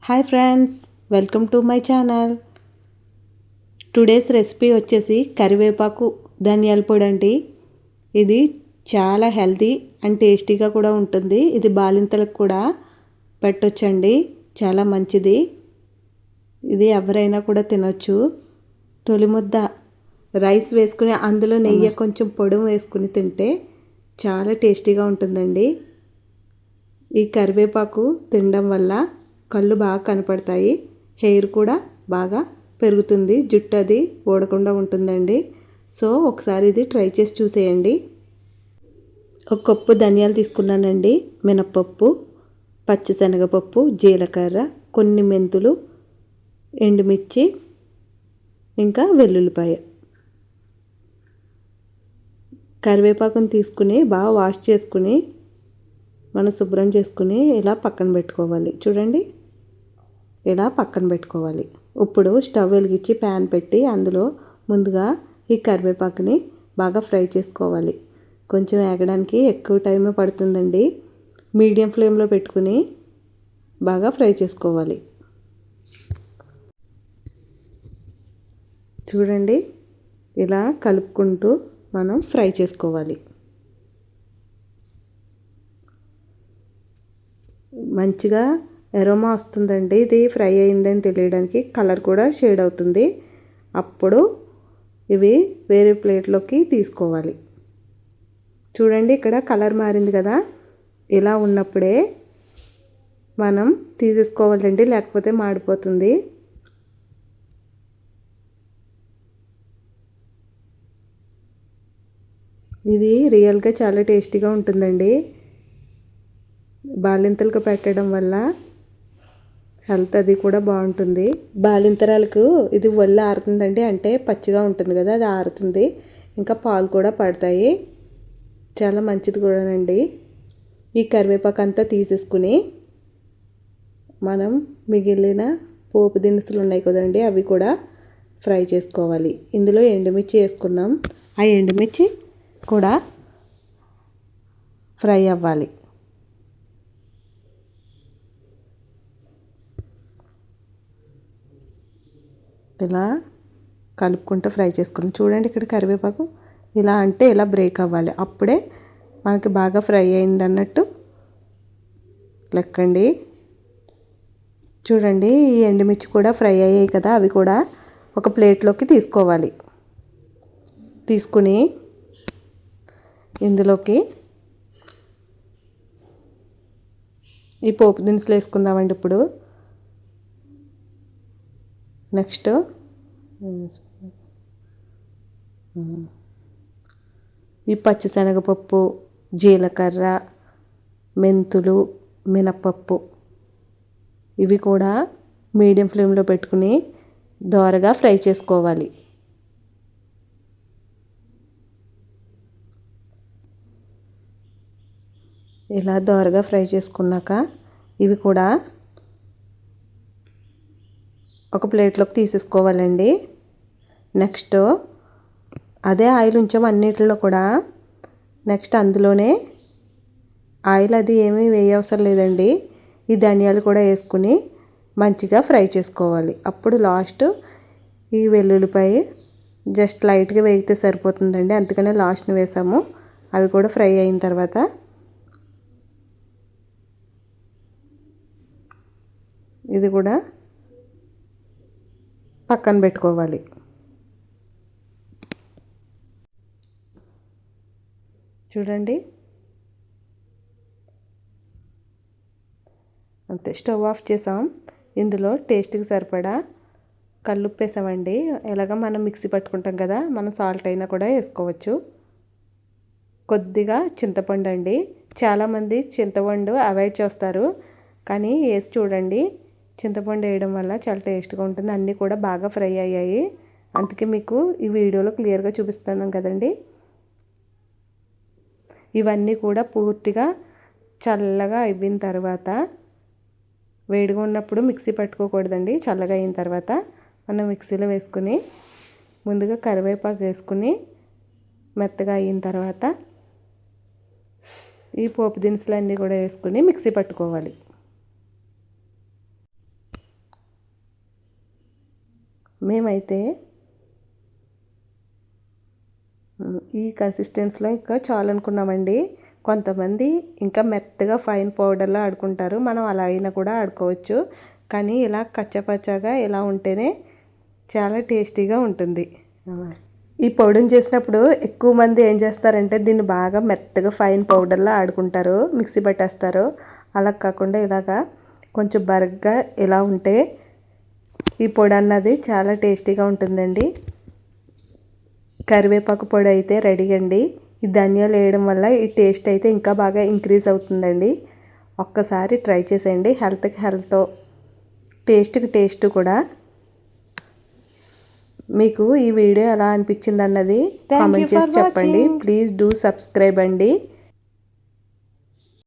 Hi friends, welcome to my channel. Today's recipe వచ్చేసి కరివేపాకు ధనియాల పొడి అండి. ఇది చాలా హెల్తీ అండ్ టేస్టీగా కూడా ఉంటుంది. ఇది బాలింతలకు కూడా పెట్టొచ్చండి, చాలా మంచిది. ఇది ఎవరైనా కూడా తినొచ్చు. తొలి ముద్ద రైస్ వేసుకుని అందులో నెయ్యి కొంచెం పొడి వేసుకుని తింటే చాలా టేస్టీగా ఉంటుందండి. ఈ కరివేపాకు తినడం వల్ల కళ్ళు బాగా కనపడతాయి, హెయిర్ కూడా బాగా పెరుగుతుంది, జుట్టు అది ఊడకుండా ఉంటుందండి. సో ఒకసారి ఇది ట్రై చేసి చూసేయండి. ఒక కప్పు ధనియాలు తీసుకున్నానండి, మినప్పప్పు, పచ్చిశనగపప్పు, జీలకర్ర, కొన్ని మెంతులు, ఎండుమిర్చి, ఇంకా వెల్లుల్లిపాయ. కరివేపాకుని తీసుకుని బాగా వాష్ చేసుకుని మనం శుభ్రం చేసుకుని ఇలా పక్కన పెట్టుకోవాలి. చూడండి, ఇలా పక్కన పెట్టుకోవాలి. ఇప్పుడు స్టవ్ వెలిగించి ప్యాన్ పెట్టి అందులో ముందుగా ఈ కరివేపాకుని బాగా ఫ్రై చేసుకోవాలి. కొంచెం వేగడానికి ఎక్కువ టైం పడుతుందండి. మీడియం ఫ్లేమ్లో పెట్టుకుని బాగా ఫ్రై చేసుకోవాలి. చూడండి, ఇలా కలుపుకుంటూ మనం ఫ్రై చేసుకోవాలి. మంచిగా ఎరోమా వస్తుందండి. ఇది ఫ్రై అయిందని తెలియడానికి కలర్ కూడా షేడ్ అవుతుంది. అప్పుడు ఇవి వేరే ప్లేట్లోకి తీసుకోవాలి. చూడండి, ఇక్కడ కలర్ మారింది కదా, ఇలా ఉన్నప్పుడే మనం తీసేసుకోవాలండి, లేకపోతే మాడిపోతుంది. ఇది రియల్గా చాలా టేస్టీగా ఉంటుందండి. బాలింతలకు పెట్టడం వల్ల హెల్త్ అది కూడా బాగుంటుంది. బాలింతరాలకు ఇది ఒళ్ళు ఆరుతుందండి, అంటే పచ్చిగా ఉంటుంది కదా, అది ఆరుతుంది. ఇంకా పాలు కూడా పడతాయి, చాలా మంచిది కూడానండి. ఈ కరివేపాకు అంతా తీసేసుకుని మనం మిగిలిన పోపు దినుసులు ఉన్నాయి కదండి, అవి కూడా ఫ్రై చేసుకోవాలి. ఇందులో ఎండుమిర్చి వేసుకున్నాం, ఆ ఎండుమిర్చి కూడా ఫ్రై అవ్వాలి. ఇలా కలుపుకుంటూ ఫ్రై చేసుకుని చూడండి, ఇక్కడ కరివేపాకు ఇలా అంటే ఇలా బ్రేక్ అవ్వాలి, అప్పుడే మనకి బాగా ఫ్రై అయింది అన్నట్టు లెక్కండి. చూడండి, ఈ ఎండుమిర్చి కూడా ఫ్రై అయ్యాయి కదా, అవి కూడా ఒక ప్లేట్లోకి తీసుకోవాలి. తీసుకుని ఇందులోకి ఈ పోపు దినుసులు వేసుకుందామండి. ఇప్పుడు నెక్స్ట్ ఈ పచ్చిశనగపప్పు, జీలకర్ర, మెంతులు, మినప్పప్పు, ఇవి కూడా మీడియం ఫ్లేమ్లో పెట్టుకుని దోరగా ఫ్రై చేసుకోవాలి. ఇలా దోరగా ఫ్రై చేసుకున్నాక ఇవి కూడా ఒక ప్లేట్లోకి తీసేసుకోవాలండి. నెక్స్ట్ అదే ఆయిల్ ఉంచాము అన్నిటిలో కూడా. నెక్స్ట్ అందులోనే ఆయిల్ అది ఏమీ వేయవసరం లేదండి, ఈ ధనియాలు కూడా వేసుకుని మంచిగా ఫ్రై చేసుకోవాలి. అప్పుడు లాస్ట్ ఈ వెల్లుల్లిపాయ జస్ట్ లైట్గా వేగితే సరిపోతుందండి, అందుకనే లాస్ట్ని వేసాము. అవి కూడా ఫ్రై అయిన తర్వాత ఇది కూడా పక్కన పెట్టుకోవాలి. చూడండి, అంతే, స్టవ్ ఆఫ్ చేసాం. ఇందులో టేస్ట్కి సరిపడా కల్లుప్పు వేసామండి. ఎలాగ మనం మిక్సీ పట్టుకుంటాం కదా, మనం సాల్ట్ అయినా కూడా వేసుకోవచ్చు. కొద్దిగా చింతపండు అండి, చాలామంది చింతపండు అవాయిడ్ చేస్తారు, కానీ వేసి చూడండి. చింతపండు వేయడం వల్ల చాలా టేస్ట్గా ఉంటుంది. అన్నీ కూడా బాగా ఫ్రై అయ్యాయి, అందుకే మీకు ఈ వీడియోలో క్లియర్గా చూపిస్తున్నాను కదండి. ఇవన్నీ కూడా పూర్తిగా చల్లగా అయిన తర్వాత, వేడిగా ఉన్నప్పుడు మిక్సీ పట్టుకోకూడదండి, చల్లగా అయిన తర్వాత మనం మిక్సీలో వేసుకుని ముందుగా కరివేపాకు వేసుకుని మెత్తగా అయిన తర్వాత ఈ పోపు దినుసులన్నీ కూడా వేసుకుని మిక్సీ పట్టుకోవాలి. మేమైతే ఈ కన్సిస్టెన్సీలో ఇంకా చాలు అనుకున్నామండి. కొంతమంది ఇంకా మెత్తగా ఫైన్ పౌడర్లో ఆడుకుంటారు, మనం అలా అయినా కూడా ఆడుకోవచ్చు. కానీ ఇలా కచ్చపచ్చగా ఇలా ఉంటేనే చాలా టేస్టీగా ఉంటుంది. ఈ పొడిని చేసినప్పుడు ఎక్కువ మంది ఏం చేస్తారంటే దీన్ని బాగా మెత్తగా ఫైన్ పౌడర్లో ఆడుకుంటారు, మిక్సీ పట్టేస్తారు. అలా కాకుండా ఇలాగా కొంచెం బరగ్గా ఇలా ఉంటే ఈ పొడి అన్నది చాలా టేస్టీగా ఉంటుందండి. కరివేపాకు పొడి అయితే రెడీ అండి. ఈ ధనియాలు వేయడం వల్ల ఈ టేస్ట్ అయితే ఇంకా బాగా ఇంక్రీజ్ అవుతుందండి. ఒక్కసారి ట్రై చేసేయండి. హెల్త్కి హెల్త్, టేస్ట్కి టేస్ట్ కూడా. మీకు ఈ వీడియో ఎలా అనిపించింది అన్నది కామెంట్ చేసి చెప్పండి. ప్లీజ్ డూ సబ్స్క్రైబ్ అండి.